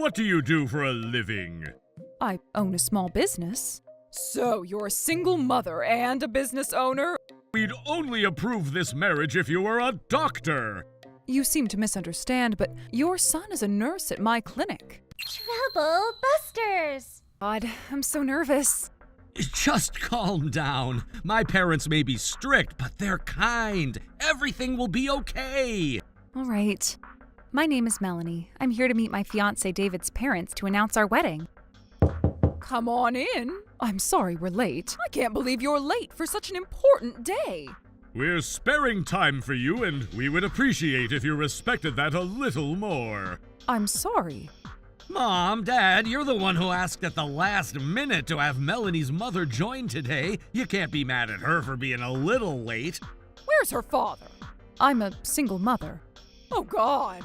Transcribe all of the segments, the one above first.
What do you do for a living? I own a small business. So you're a single mother and a business owner? We'd only approve this marriage if you were a doctor. You seem to misunderstand, but your son is a nurse at my clinic. Trouble busters! God, I'm so nervous. Just calm down. My parents may be strict, but they're kind. Everything will be okay. All right. My name is Melanie. I'm here to meet my fiancé David's parents to announce our wedding. Come on in. I'm sorry we're late. I can't believe you're late for such an important day. We're sparing time for you, and we would appreciate if you respected that a little more. I'm sorry. Mom, Dad, you're the one who asked at the last minute to have Melanie's mother join today. You can't be mad at her for being a little late. Where's her father? I'm a single mother. Oh, God.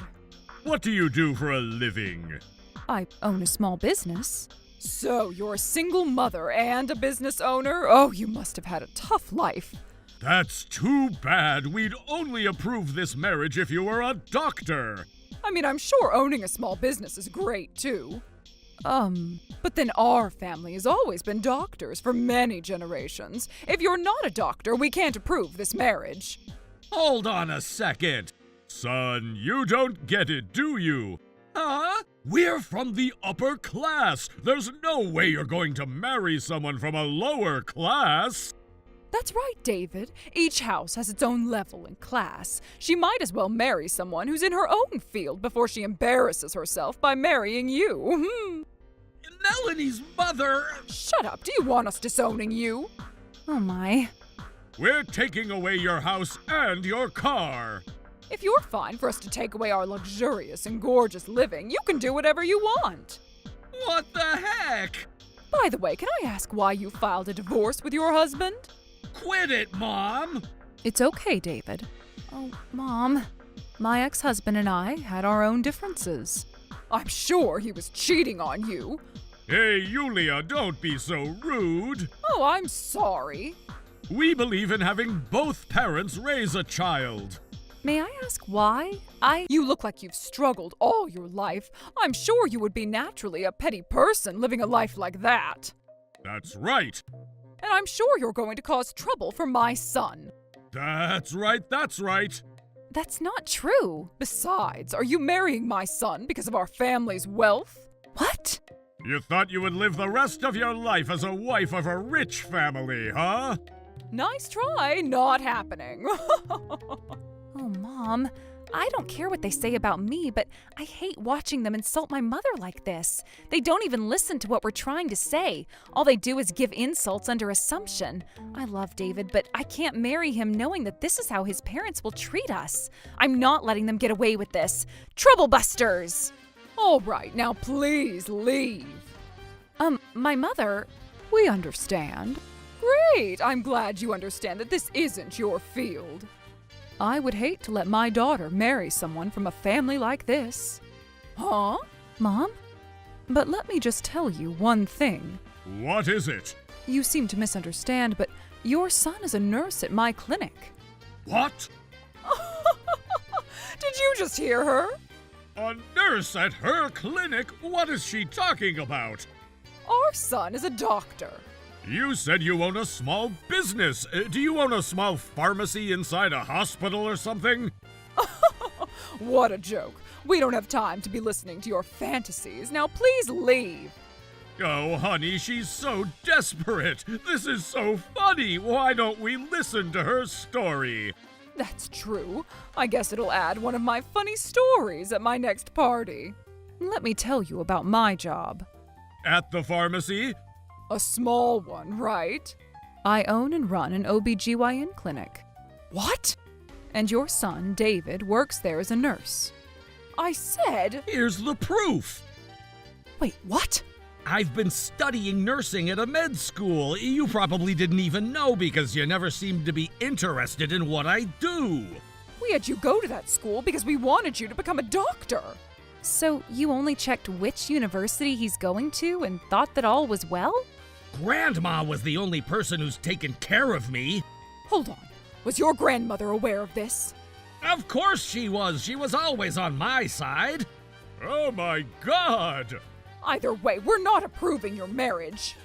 What do you do for a living? I own a small business. So you're a single mother and a business owner? Oh, you must have had a tough life. That's too bad. We'd only approve this marriage if you were a doctor. I mean, I'm sure owning a small business is great, too. But then our family has always been doctors for many generations. If you're not a doctor, we can't approve this marriage. Hold on a second. Son, you don't get it, do you? Huh? We're from the upper class. There's no way you're going to marry someone from a lower class. That's right, David. Each house has its own level and class. She might as well marry someone who's in her own field before she embarrasses herself by marrying you. Melanie's mother... Shut up. Do you want us disowning you? Oh my. We're taking away your house and your car. If you're fine for us to take away our luxurious and gorgeous living, you can do whatever you want. What the heck? By the way, can I ask why you filed a divorce with your husband? Quit it, Mom! It's okay, David. Oh, Mom. My ex-husband and I had our own differences. I'm sure he was cheating on you. Hey, Yulia, don't be so rude. Oh, I'm sorry. We believe in having both parents raise a child. May I ask why? You look like you've struggled all your life. I'm sure you would be naturally a petty person living a life like that. That's right. And I'm sure you're going to cause trouble for my son. That's right, that's right. That's not true. Besides, are you marrying my son because of our family's wealth? What? You thought you would live the rest of your life as a wife of a rich family, huh? Nice try, not happening. Oh, Mom. I don't care what they say about me, but I hate watching them insult my mother like this. They don't even listen to what we're trying to say. All they do is give insults under assumption. I love David, but I can't marry him knowing that this is how his parents will treat us. I'm not letting them get away with this. Trouble busters! All right, now please leave. My mother... We understand. Great, I'm glad you understand that this isn't your field. I would hate to let my daughter marry someone from a family like this. Huh? Mom? But let me just tell you one thing. What is it? You seem to misunderstand, but your son is a nurse at my clinic. What? Did you just hear her? A nurse at her clinic? What is she talking about? Our son is a doctor. You said you own a small business. Do you own a small pharmacy inside a hospital or something? What a joke. We don't have time to be listening to your fantasies. Now please leave. Oh, honey, she's so desperate. This is so funny. Why don't we listen to her story? That's true. I guess it'll add one of my funny stories at my next party. Let me tell you about my job. At the pharmacy? A small one, right? I own and run an OBGYN clinic. What? And your son, David, works there as a nurse. I said... Here's the proof. Wait, what? I've been studying nursing at a med school. You probably didn't even know because you never seemed to be interested in what I do. We had you go to that school because we wanted you to become a doctor. So you only checked which university he's going to and thought that all was well? Grandma was the only person who's taken care of me. Hold on. Was your grandmother aware of this? Of course she was. She was always on my side. Oh my God! Either way, we're not approving your marriage.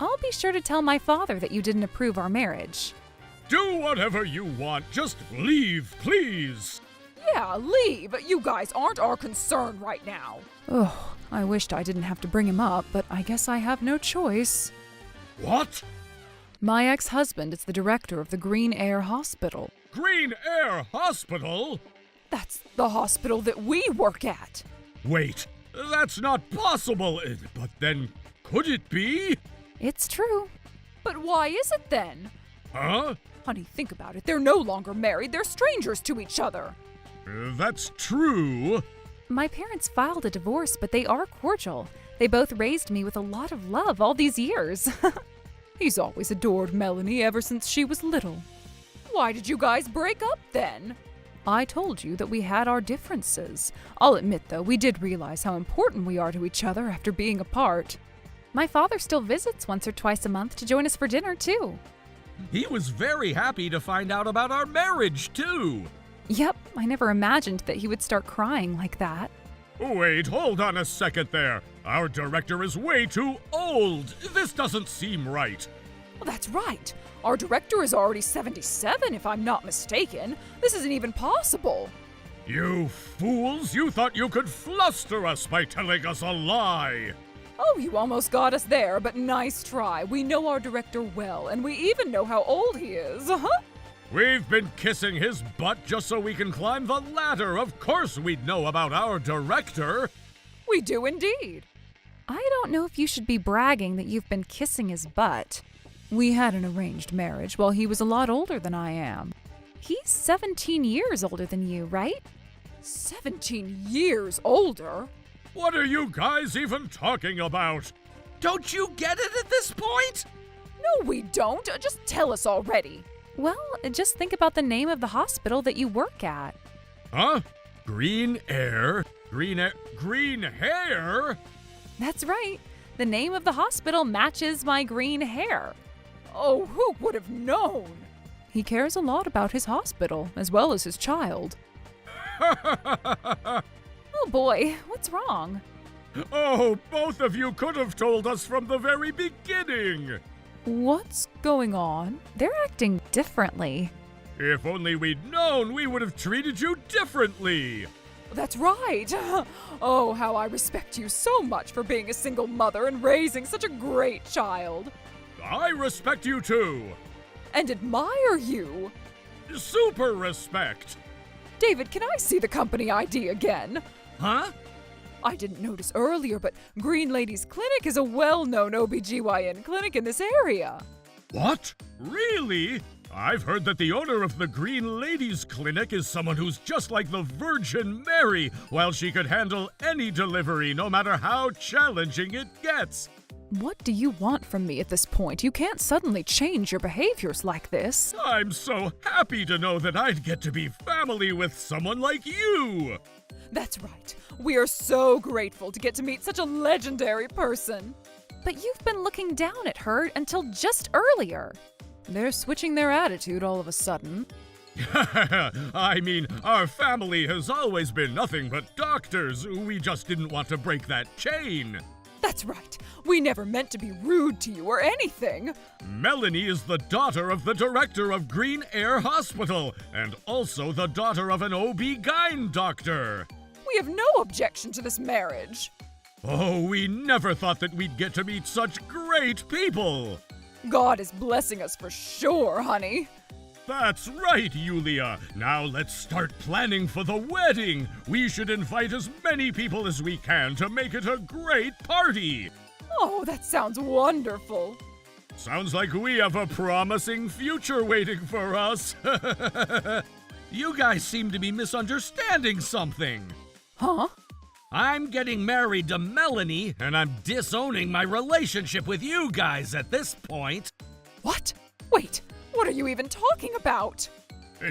I'll be sure to tell my father that you didn't approve our marriage. Do whatever you want, just leave, please! Yeah, leave. You guys aren't our concern right now. Oh, I wished I didn't have to bring him up, but I guess I have no choice. What? My ex-husband is the director of the Green Air Hospital. Green Air Hospital? That's the hospital that we work at. Wait, that's not possible! But then, could it be? It's true. But why is it then? Huh? Honey, think about it. They're no longer married. They're strangers to each other. That's true. My parents filed a divorce, but they are cordial. They both raised me with a lot of love all these years. He's always adored Melanie ever since she was little. Why did you guys break up then? I told you that we had our differences. I'll admit, though, we did realize how important we are to each other after being apart. My father still visits once or twice a month to join us for dinner, too. He was very happy to find out about our marriage, too. Yep, I never imagined that he would start crying like that. Wait, hold on a second there. Our director is way too old. This doesn't seem right. Well, that's right. Our director is already 77, if I'm not mistaken. This isn't even possible. You fools! You thought you could fluster us by telling us a lie! Oh, you almost got us there, but nice try. We know our director well, and we even know how old he is. We've been kissing his butt just so we can climb the ladder. Of course we'd know about our director. We do indeed. I don't know if you should be bragging that you've been kissing his butt. We had an arranged marriage while he was a lot older than I am. He's 17 years older than you, right? 17 years older? What are you guys even talking about? Don't you get it at this point? No, we don't. Just tell us already. Well, just think about the name of the hospital that you work at. Huh? Green air? Green hair? That's right. The name of the hospital matches my green hair. Oh, who would have known? He cares a lot about his hospital, as well as his child. Oh boy, what's wrong? Oh, both of you could have told us from the very beginning! What's going on? They're acting differently. If only we'd known, we would have treated you differently! That's right. Oh, how I respect you so much for being a single mother and raising such a great child. I respect you too! And admire you. Super respect! David, can I see the company ID again? Huh? I didn't notice earlier, but Green Ladies Clinic is a well-known OBGYN clinic in this area. What? Really? I've heard that the owner of the Green Ladies Clinic is someone who's just like the Virgin Mary, while she could handle any delivery, no matter how challenging it gets. What do you want from me at this point? You can't suddenly change your behaviors like this. I'm so happy to know that I'd get to be family with someone like you! That's right. We are so grateful to get to meet such a legendary person. But you've been looking down at her until just earlier. They're switching their attitude all of a sudden. I mean, our family has always been nothing but doctors. We just didn't want to break that chain. That's right. We never meant to be rude to you or anything. Melanie is the daughter of the director of Green Air Hospital, and also the daughter of an OB-GYN doctor. We have no objection to this marriage. Oh, we never thought that we'd get to meet such great people. God is blessing us for sure, honey. That's right, Yulia. Now let's start planning for the wedding. We should invite as many people as we can to make it a great party. Oh, that sounds wonderful. Sounds like we have a promising future waiting for us. You guys seem to be misunderstanding something. Huh? I'm getting married to Melanie, and I'm disowning my relationship with you guys at this point. What? Wait, what are you even talking about?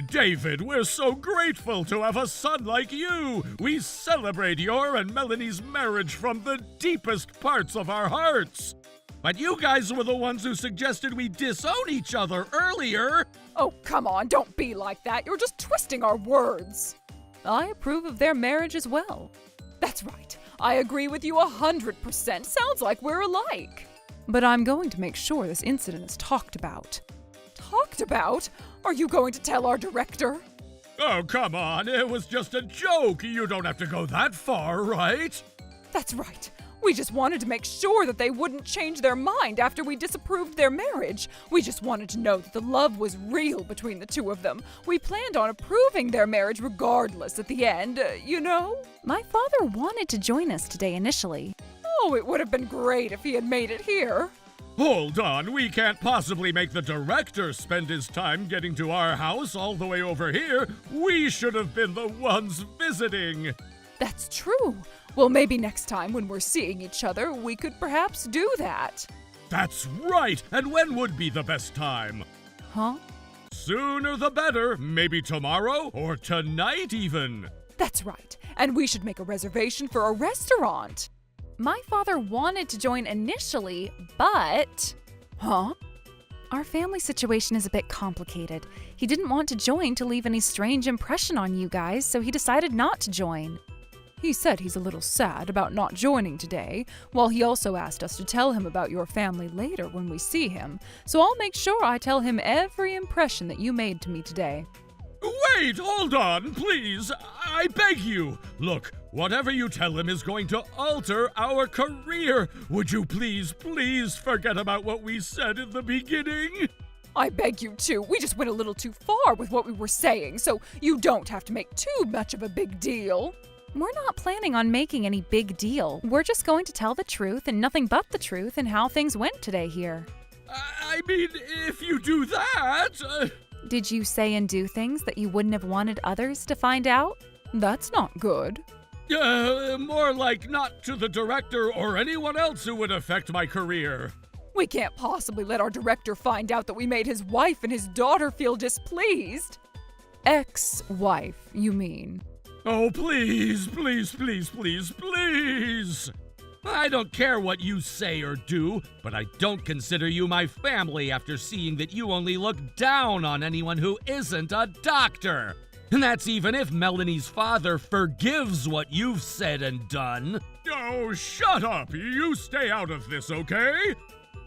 David, we're so grateful to have a son like you. We celebrate your and Melanie's marriage from the deepest parts of our hearts. But you guys were the ones who suggested we disown each other earlier. Oh, come on, don't be like that. You're just twisting our words. I approve of their marriage as well. That's right. I agree with you 100%. Sounds like we're alike. But I'm going to make sure this incident is talked about. Talked about? Are you going to tell our director? Oh, come on. It was just a joke. You don't have to go that far, right? That's right. We just wanted to make sure that they wouldn't change their mind after we disapproved their marriage. We just wanted to know that the love was real between the two of them. We planned on approving their marriage regardless at the end, you know? My father wanted to join us today initially. Oh, it would have been great if he had made it here. Hold on. We can't possibly make the director spend his time getting to our house all the way over here. We should have been the ones visiting. That's true. Well, maybe next time when we're seeing each other, we could perhaps do that. That's right. And when would be the best time? Huh? Sooner the better. Maybe tomorrow or tonight even. That's right. And we should make a reservation for a restaurant. My father wanted to join initially, but... Huh? Our family situation is a bit complicated. He didn't want to join to leave any strange impression on you guys, so he decided not to join. He said he's a little sad about not joining today, while he also asked us to tell him about your family later when we see him, so I'll make sure I tell him every impression that you made to me today. Wait, hold on, please. I beg you. Look, whatever you tell him is going to alter our career. Would you please forget about what we said in the beginning? I beg you to. We just went a little too far with what we were saying, so you don't have to make too much of a big deal. We're not planning on making any big deal. We're just going to tell the truth and nothing but the truth and how things went today here. I mean, if you do that... Did you say and do things that you wouldn't have wanted others to find out? That's not good. More like not to the director or anyone else who would affect my career. We can't possibly let our director find out that we made his wife and his daughter feel displeased. Ex-wife, you mean? Oh, please. I don't care what you say or do, but I don't consider you my family after seeing that you only look down on anyone who isn't a doctor. And that's even if Melanie's father forgives what you've said and done. Oh, shut up. You stay out of this, okay?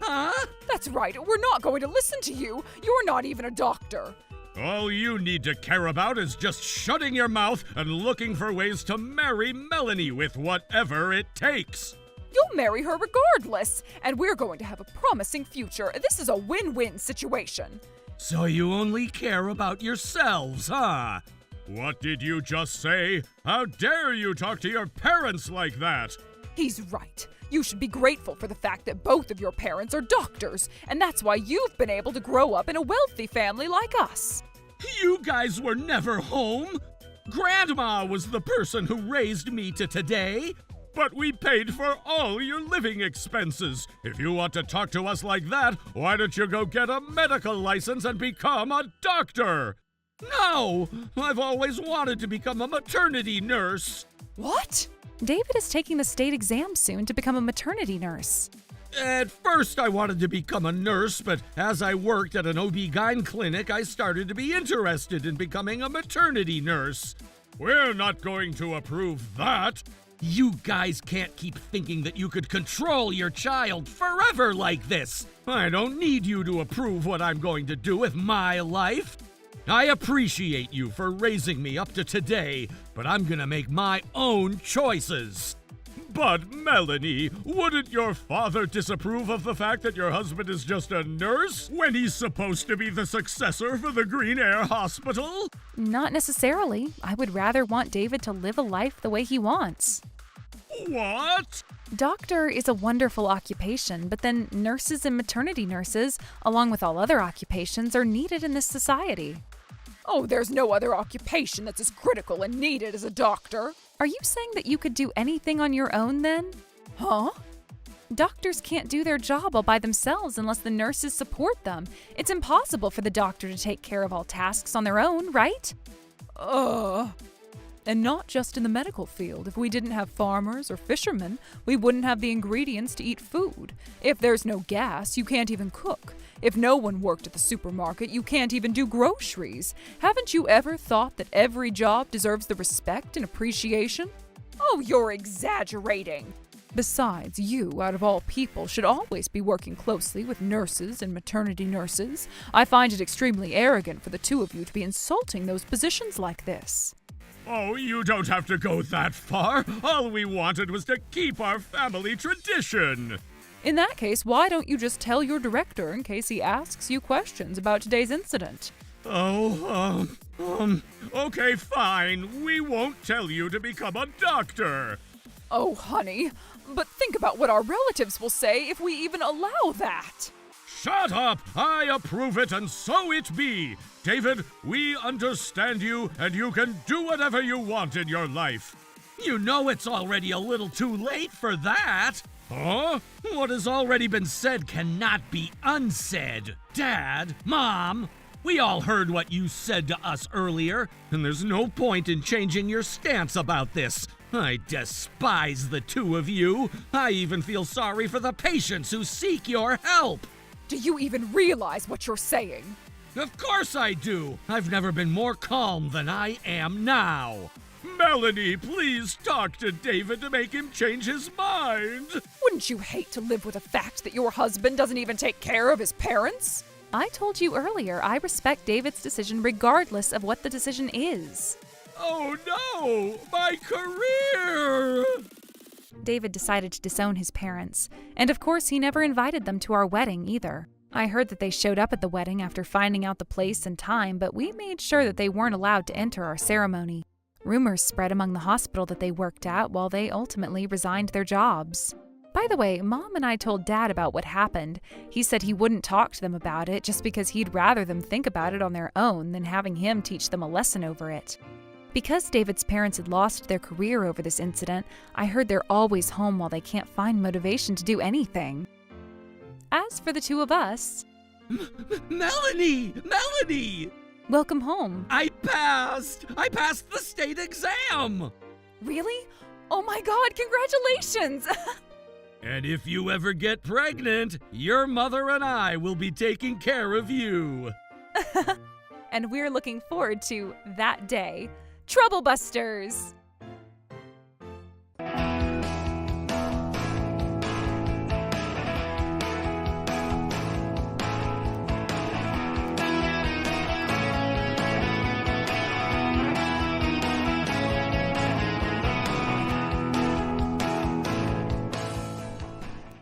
Huh? That's right. We're not going to listen to you. You're not even a doctor. All you need to care about is just shutting your mouth and looking for ways to marry Melanie with whatever it takes. You'll marry her regardless, and we're going to have a promising future. This is a win-win situation. So you only care about yourselves, huh? What did you just say? How dare you talk to your parents like that? He's right. You should be grateful for the fact that both of your parents are doctors, and that's why you've been able to grow up in a wealthy family like us. You guys were never home. Grandma was the person who raised me to today. But we paid for all your living expenses. If you want to talk to us like that, why don't you go get a medical license and become a doctor? No! I've always wanted to become a maternity nurse. What? David is taking the state exam soon to become a maternity nurse. At first, I wanted to become a nurse, but as I worked at an OB-GYN clinic, I started to be interested in becoming a maternity nurse. We're not going to approve that. You guys can't keep thinking that you could control your child forever like this. I don't need you to approve what I'm going to do with my life. I appreciate you for raising me up to today, but I'm gonna make my own choices. But, Melanie, wouldn't your father disapprove of the fact that your husband is just a nurse when he's supposed to be the successor for the Green Air Hospital? Not necessarily. I would rather want David to live a life the way he wants. What? Doctor is a wonderful occupation, but then nurses and maternity nurses, along with all other occupations, are needed in this society. Oh, there's no other occupation that's as critical and needed as a doctor. Are you saying that you could do anything on your own then? Huh? Doctors can't do their job all by themselves unless the nurses support them. It's impossible for the doctor to take care of all tasks on their own, right? And not just in the medical field. If we didn't have farmers or fishermen, we wouldn't have the ingredients to eat food. If there's no gas, you can't even cook. If no one worked at the supermarket, you can't even do groceries. Haven't you ever thought that every job deserves the respect and appreciation? Oh, you're exaggerating. Besides, you, out of all people, should always be working closely with nurses and maternity nurses. I find it extremely arrogant for the two of you to be insulting those positions like this. Oh, you don't have to go that far. All we wanted was to keep our family tradition. In that case, why don't you just tell your director in case he asks you questions about today's incident? Okay, fine. We won't tell you to become a doctor. Oh, honey, but think about what our relatives will say if we even allow that. Shut up! I approve it, and so it be. David, we understand you, and you can do whatever you want in your life. You know it's already a little too late for that. Huh? What has already been said cannot be unsaid. Dad, Mom, we all heard what you said to us earlier, and there's no point in changing your stance about this. I despise the two of you. I even feel sorry for the patients who seek your help. Do you even realize what you're saying? Of course I do. I've never been more calm than I am now. Melanie, please talk to David to make him change his mind. Wouldn't you hate to live with the fact that your husband doesn't even take care of his parents? I told you earlier, I respect David's decision regardless of what the decision is. Oh no! My career! David decided to disown his parents, and of course he never invited them to our wedding either. I heard that they showed up at the wedding after finding out the place and time, but we made sure that they weren't allowed to enter our ceremony. Rumors spread among the hospital that they worked at while they ultimately resigned their jobs. By the way, Mom and I told Dad about what happened. He said he wouldn't talk to them about it just because he'd rather them think about it on their own than having him teach them a lesson over it. Because David's parents had lost their career over this incident, I heard they're always home while they can't find motivation to do anything. As for the two of us... Melanie! Melanie! Welcome home. I passed the state exam! Really? Oh my God, congratulations! And if you ever get pregnant, your mother and I will be taking care of you. And we're looking forward to that day. Trouble Busters!